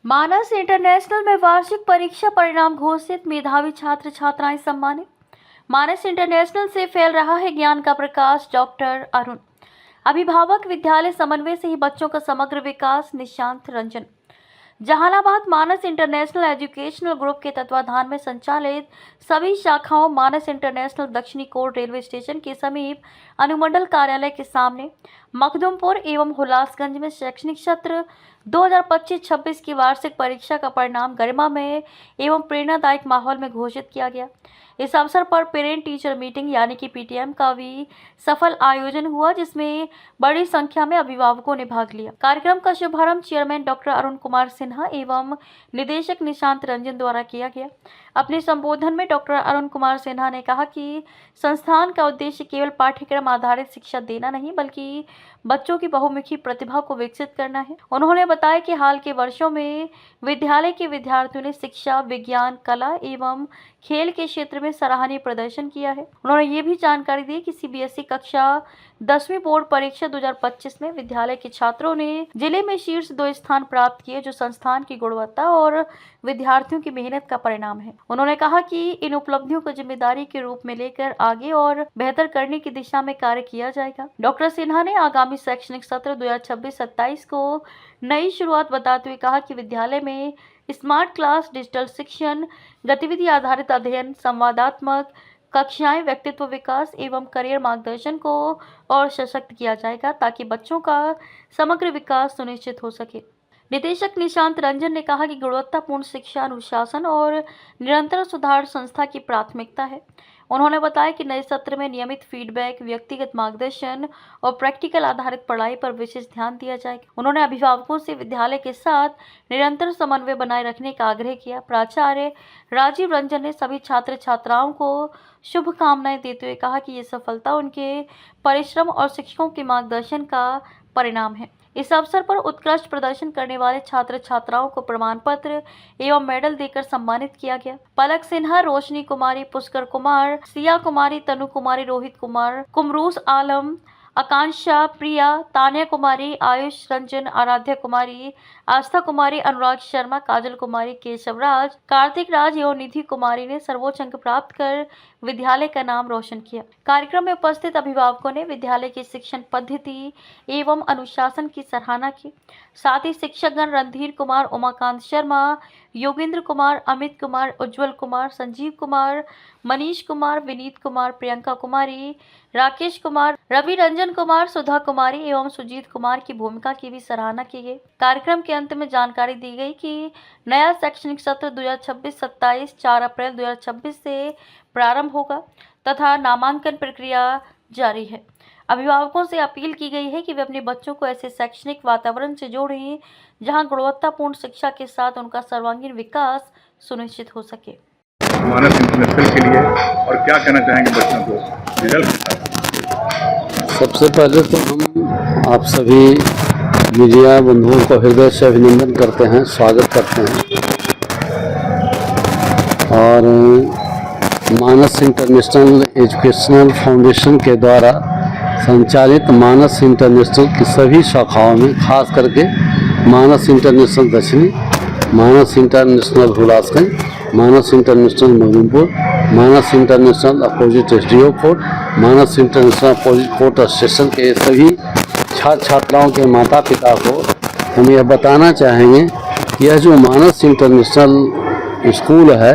मानस international में वार्षिक परीक्षा परिणाम घोषित, मेधावी छात्र छात्राएं सम्मानित। मानस इंटरनेशनल से फैल रहा है ज्ञान का प्रकाश। डॉक्टर अरुण। अभिभावक विद्यालय समन्वय से ही बच्चों का समग्र विकास। निशांत रंजन। जहानाबाद मानस इंटरनेशनल एजुकेशनल ग्रुप के तत्वाधान में संचालित सभी शाखाओं मानस इंटरनेशनल दक्षिणी कोट रेलवे स्टेशन के समीप अनुमंडल कार्यालय के सामने मखदुमपुर एवं हुलासगंज में शैक्षणिक सत्र 2025-26 की वार्षिक परीक्षा का परिणाम गरिमामय एवं प्रेरणादायक माहौल में घोषित किया गया। इस अवसर पर पेरेंट टीचर मीटिंग यानी कि पीटीएम का भी सफल आयोजन हुआ, जिसमें बड़ी संख्या में अभिभावकों ने भाग लिया। कार्यक्रम का शुभारंभ चेयरमैन डॉक्टर अरुण कुमार सिन्हा एवं निदेशक निशांत रंजन द्वारा किया गया। अपने संबोधन में डॉक्टर अरुण कुमार सिन्हा ने कहा कि संस्थान का उद्देश्य केवल पाठ्यक्रम आधारित शिक्षा देना नहीं, बल्कि बच्चों की बहुमुखी प्रतिभा को विकसित करना है। उन्होंने बताया कि हाल के वर्षों में विद्यालय के विद्यार्थियों ने शिक्षा, विज्ञान, कला एवं खेल के क्षेत्र में सराहनीय प्रदर्शन किया है। उन्होंने ये भी जानकारी दी कि सीबीएसई कक्षा 10वीं बोर्ड परीक्षा 2025 में विद्यालय के छात्रों ने जिले में शीर्ष 2 स्थान प्राप्त किए, जो संस्थान की गुणवत्ता और विद्यार्थियों की मेहनत का परिणाम है। उन्होंने कहा कि इन उपलब्धियों को जिम्मेदारी के रूप में लेकर आगे और बेहतर करने की दिशा में कार्य किया जाएगा। डॉक्टर सिन्हा ने आगामी शैक्षणिक सत्र 2026-27 को नई शुरुआत बताते हुए कहा कि विद्यालय में स्मार्ट क्लास, डिजिटल शिक्षण, गतिविधि आधारित अध्ययन, संवादात्मक कक्षाएं, व्यक्तित्व विकास एवं करियर मार्गदर्शन को और सशक्त किया जाएगा, ताकि बच्चों का समग्र विकास सुनिश्चित हो सके। निदेशक निशांत रंजन ने कहा कि गुणवत्तापूर्ण शिक्षा, अनुशासन और निरंतर सुधार संस्था की प्राथमिकता है। उन्होंने बताया कि नए सत्र में नियमित फीडबैक, व्यक्तिगत मार्गदर्शन और प्रैक्टिकल आधारित पढ़ाई पर विशेष ध्यान दिया जाएगा। उन्होंने अभिभावकों से विद्यालय के साथ निरंतर समन्वय बनाए रखने का आग्रह किया। प्राचार्य राजीव रंजन ने सभी छात्र छात्राओं को शुभकामनाएं देते हुए कहा कि ये सफलता उनके परिश्रम और शिक्षकों के मार्गदर्शन का परिणाम है। इस अवसर पर उत्कृष्ट प्रदर्शन करने वाले छात्र छात्राओं को प्रमाण पत्र एवं मेडल देकर सम्मानित किया गया। पलक सिन्हा, रोशनी कुमारी, पुष्कर कुमार, सिया कुमारी, तनु कुमारी, रोहित कुमार, कुमरूस आलम, आकांक्षा, प्रिया, तान्या कुमारी, आयुष रंजन, आराध्या कुमारी, आस्था कुमारी, अनुराग शर्मा, काजल कुमारी, केशव राज, कार्तिक राज एवं निधि कुमारी ने सर्वोच्च अंक प्राप्त कर विद्यालय का नाम रोशन किया। कार्यक्रम में उपस्थित अभिभावकों ने विद्यालय की शिक्षण पद्धति एवं अनुशासन की सराहना की। साथ ही शिक्षकगण रणधीर कुमार, उमाकांत शर्मा, योगेंद्र कुमार, अमित कुमार, उज्जवल कुमार, संजीव कुमार, मनीष कुमार, विनीत कुमार, प्रियंका कुमारी, राकेश कुमार, रवि रंजन कुमार, सुधा कुमारी एवं सुजीत कुमार की भूमिका की भी सराहना की गई। कार्यक्रम के अंत में जानकारी दी गई कि नया शैक्षणिक सत्र 2026-27 4 अप्रैल 2026 से प्रारंभ होगा तथा नामांकन प्रक्रिया जारी है। अभिभावकों से अपील की गई है कि वे अपने बच्चों को ऐसे शैक्षणिक वातावरण से जोड़ें जहां गुणवत्तापूर्ण शिक्षा के साथ उनका सर्वांगीण विकास सुनिश्चित हो सके। मानस इंटरनेशनल के लिए और क्या कहना चाहेंगे बच्चों को रिजल्ट के साथ? सबसे पहले तो हम आप सभी मीडिया बंधुओं को हृदय से अभिनंदन करते हैं, स्वागत करते हैं। और मानस इंटरनेशनल एजुकेशनल फाउंडेशन के द्वारा संचालित मानस इंटरनेशनल की सभी शाखाओं में, खास करके मानस इंटरनेशनल दक्षिणी, मानस इंटरनेशनल हुलासगंज, मानस इंटरनेशनल मखदुमपुर, मानस इंटरनेशनल अपोजिट एसडीओ कोर्ट, मानस इंटरनेशनल अपोजिट कोर्ट स्टेशन के सभी छात्र छात्राओं के माता पिता को हम यह बताना चाहेंगे कि यह जो मानस इंटरनेशनल स्कूल है,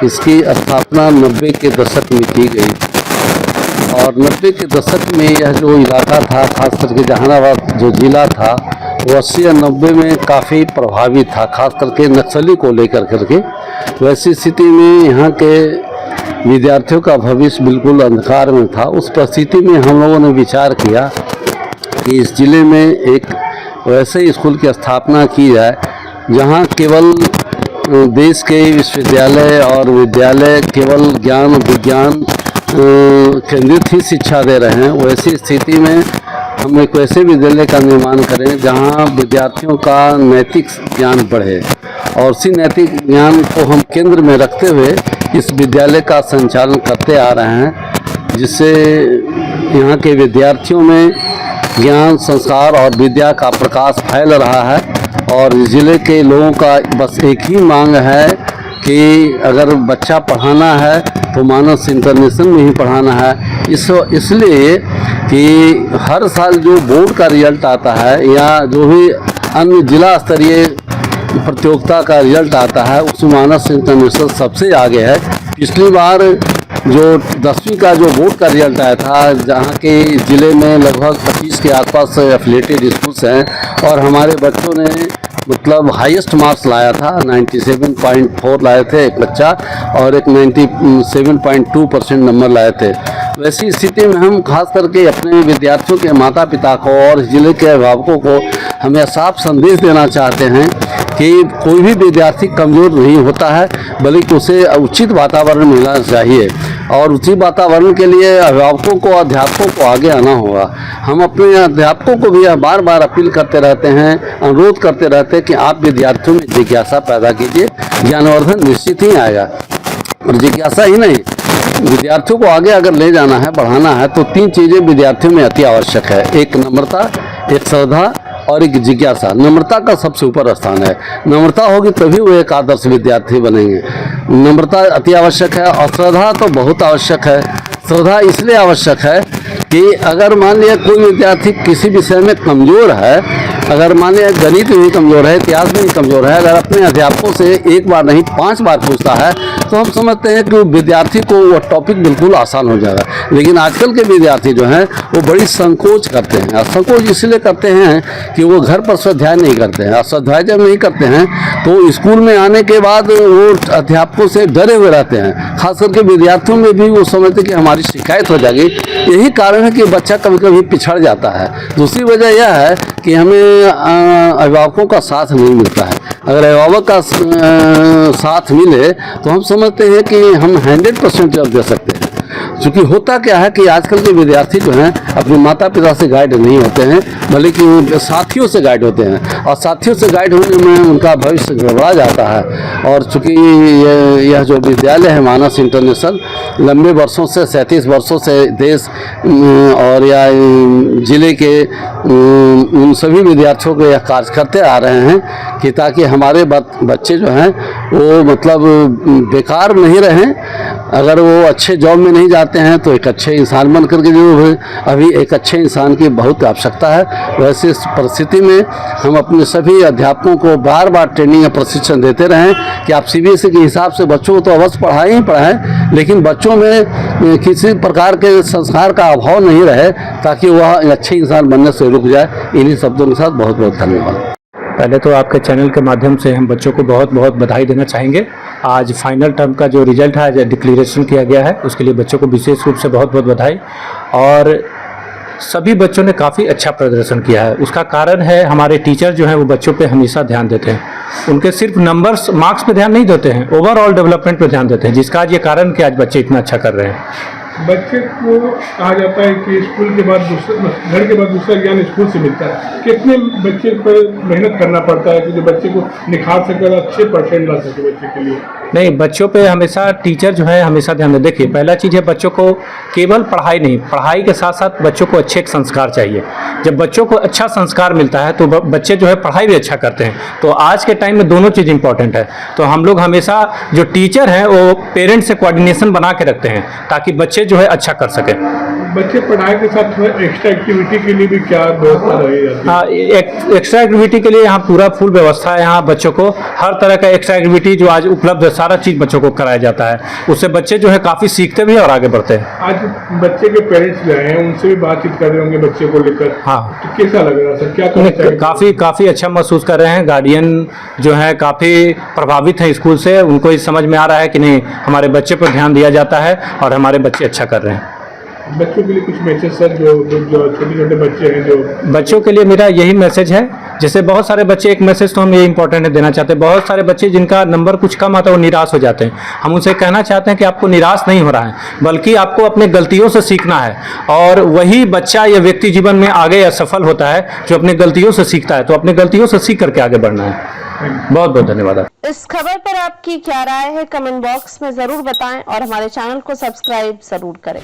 इसकी स्थापना 90 के दशक में की गई और 90 के दशक में यह जो इलाका था, खास करके जहानाबाद जो जिला था, वो 80 या 90 में काफ़ी प्रभावित था, खास करके नक्सली को लेकर करके। वैसी स्थिति में यहाँ के विद्यार्थियों का भविष्य बिल्कुल अंधकार में था। उस परिस्थिति में हम लोगों ने विचार किया कि इस जिले में एक वैसे स्कूल की स्थापना की जाए जहाँ केवल देश के विश्वविद्यालय और विद्यालय केवल ज्ञान विज्ञान केंद्रित ही शिक्षा दे रहे हैं। वैसी स्थिति में हम एक वैसे विद्यालय का निर्माण करें जहां विद्यार्थियों का नैतिक ज्ञान बढ़े और उसी नैतिक ज्ञान को हम केंद्र में रखते हुए इस विद्यालय का संचालन करते आ रहे हैं, जिससे यहाँ के विद्यार्थियों में ज्ञान, संस्कार और विद्या का प्रकाश फैल रहा है। और ज़िले के लोगों का बस एक ही मांग है कि अगर बच्चा पढ़ाना है तो मानस इंटरनेशनल में ही पढ़ाना है। इसलिए कि हर साल जो बोर्ड का रिजल्ट आता है या जो भी अन्य जिला स्तरीय प्रतियोगिता का रिजल्ट आता है उसमें मानस इंटरनेशनल सबसे आगे है। पिछली बार जो 10वीं का जो बोर्ड का रिजल्ट आया था, जहाँ के ज़िले में लगभग 25 के आसपास एफिलिएटेड स्कूल्स हैं और हमारे बच्चों ने मतलब हाईएस्ट मार्क्स लाया था, 97.4 लाए थे एक बच्चा और एक 97.2% नंबर लाए थे। वैसी स्थिति में हम खास करके अपने विद्यार्थियों के माता पिता को और ज़िले के अभिभावकों को हमें साफ संदेश देना चाहते हैं कि कोई भी विद्यार्थी कमज़ोर नहीं होता है, बल्कि उसे उचित वातावरण मिलना चाहिए और उचित वातावरण के लिए अभिभावकों को अध्यापकों को आगे आना होगा। हम अपने अध्यापकों को भी बार बार अपील करते रहते हैं, अनुरोध करते रहते हैं कि आप विद्यार्थियों में जिज्ञासा पैदा कीजिए, ज्ञानवर्धन निश्चित ही आएगा। और जिज्ञासा ही नहीं, विद्यार्थियों को आगे अगर ले जाना है, बढ़ाना है तो 3 चीज़ें विद्यार्थियों में अति आवश्यक है। एक नम्रता, एक श्रद्धा और एक जिज्ञासा। नम्रता का सबसे ऊपर स्थान है। नम्रता होगी तभी वो एक आदर्श विद्यार्थी बनेंगे। नम्रता अति आवश्यक है और श्रद्धा तो बहुत आवश्यक है। श्रद्धा इसलिए आवश्यक है कि अगर मान लिया कोई विद्यार्थी किसी विषय में कमज़ोर है, अगर मान लिया गणित में ही कमज़ोर है, इतिहास में ही कमज़ोर है, अगर अपने अध्यापकों से एक बार नहीं 5 बार पूछता है तो हम समझते हैं कि विद्यार्थी को वो टॉपिक बिल्कुल आसान हो जाएगा। लेकिन आजकल के विद्यार्थी जो हैं वो बड़ी संकोच करते हैं और संकोच इसलिए करते हैं कि वो घर पर स्वाध्याय नहीं करते हैं और स्वाध्याय जब नहीं करते हैं तो स्कूल में आने के बाद वो अध्यापकों से डरे हुए रहते हैं। खास करके विद्यार्थियों में भी वो समझते कि हमारी शिकायत हो जाएगी। यही कारण है कि बच्चा कभी कभी पिछड़ जाता है। दूसरी वजह यह है कि हमें अभिभावकों का साथ नहीं मिलता है। अगर अभिभावक का साथ मिले तो हम समझते हैं कि हम 100% जवाब दे सकते हैं। क्योंकि होता क्या है कि आजकल के विद्यार्थी जो हैं अपने माता पिता से गाइड नहीं होते हैं, बल्कि साथियों से गाइड होते हैं और साथियों से गाइड होने में उनका भविष्य गड़बड़ा जाता है। और चूँकि यह जो विद्यालय है मानस इंटरनेशनल लंबे वर्षों से 37 वर्षों से देश और या ज़िले के उन सभी विद्यार्थियों को यह कार्य करते आ रहे हैं कि ताकि हमारे बच्चे जो हैं वो मतलब बेकार नहीं रहें। अगर वो अच्छे जॉब में नहीं जाते हैं तो एक अच्छे इंसान बन करके जो अभी एक अच्छे इंसान की बहुत आवश्यकता है। वैसे इस परिस्थिति में हम अपने सभी अध्यापकों को बार बार ट्रेनिंग या प्रशिक्षण देते रहें कि आप CBSE के हिसाब से बच्चों को तो अवश्य पढ़ाएं ही पढ़ाएं, लेकिन बच्चों में किसी प्रकार के संस्कार का अभाव नहीं रहे ताकि वह अच्छे इंसान बनने से रुक जाए। इन्हीं शब्दों के साथ बहुत बहुत धन्यवाद। पहले तो आपके चैनल के माध्यम से हम बच्चों को बहुत बहुत बधाई देना चाहेंगे। आज फाइनल टर्म का जो रिजल्ट है, जो डिक्लेरेशन किया गया है, उसके लिए बच्चों को विशेष रूप से बहुत बहुत बधाई। और सभी बच्चों ने काफ़ी अच्छा प्रदर्शन किया है। उसका कारण है हमारे टीचर जो हैं वो बच्चों पे हमेशा ध्यान देते हैं। उनके सिर्फ नंबर्स मार्क्स पे ध्यान नहीं देते हैं, ओवरऑल डेवलपमेंट पे ध्यान देते हैं, जिसका आज ये कारण कि आज बच्चे इतना अच्छा कर रहे हैं। बच्चे को कहा जाता है कि स्कूल के बाद घर के बाद दूसरा ज्ञान स्कूल से मिलता है। कितने बच्चे पर मेहनत करना पड़ता है कि जो बच्चे को निखार सके और अच्छे % ला सके बच्चे के लिए? नहीं, बच्चों पे हमेशा टीचर जो है हमेशा ध्यान दें। देखिए, पहला चीज़ है बच्चों को केवल पढ़ाई नहीं, पढ़ाई के साथ साथ बच्चों को अच्छे संस्कार चाहिए। जब बच्चों को अच्छा संस्कार मिलता है तो बच्चे जो है पढ़ाई भी अच्छा करते हैं। तो आज के टाइम में दोनों चीज़ इंपॉर्टेंट है। तो हम लोग हमेशा जो टीचर हैं वो पेरेंट्स से कोऑर्डिनेशन बना के रखते हैं ताकि बच्चे जो है अच्छा कर सकें। बच्चे पढ़ाई के साथ थोड़ा एक्स्ट्रा एक्टिविटी के लिए भी क्या व्यवस्था रहेगी? हाँ, एक्स्ट्रा एक्टिविटी के लिए यहाँ पूरा फुल व्यवस्था है। यहाँ बच्चों को हर तरह का एक्स्ट्रा एक्टिविटी जो आज उपलब्ध है, सारा चीज़ बच्चों को कराया जाता है। उससे बच्चे जो है काफ़ी सीखते भी और आगे बढ़ते हैं। आज बच्चे के पेरेंट्स भी आए हैं, उनसे भी बातचीत कर रहे होंगे बच्चे को लेकर। हाँ, तो कैसा लग रहा है सर? क्या करना चाहिए? काफ़ी अच्छा महसूस कर रहे हैं। गार्डियन जो है काफ़ी प्रभावित हैं स्कूल से। उनको ये समझ में आ रहा है कि नहीं, हमारे बच्चे पर ध्यान दिया जाता है और हमारे बच्चे अच्छा कर रहे हैं। बच्चों के लिए कुछ मैसेज सर, जो छोटे छोटे बच्चे हैं, जो बच्चों के लिए मेरा यही मैसेज है। जैसे बहुत सारे बच्चे, एक मैसेज तो हम ये इंपॉर्टेंट देना चाहते हैं, बहुत सारे बच्चे जिनका नंबर कुछ कम आता है वो निराश हो जाते हैं। हम उनसे कहना चाहते हैं कि आपको निराश नहीं हो रहा है, बल्कि आपको अपने गलतियों से सीखना है। और वही बच्चा या व्यक्ति जीवन में आगे या सफल होता है जो अपने गलतियों से सीखता है। तो अपने गलतियों से सीख करके आगे बढ़ना है। बहुत बहुत धन्यवाद। इस खबर पर आपकी क्या राय है, कमेंट बॉक्स में जरूर बताएं और हमारे चैनल को सब्सक्राइब जरूर करें।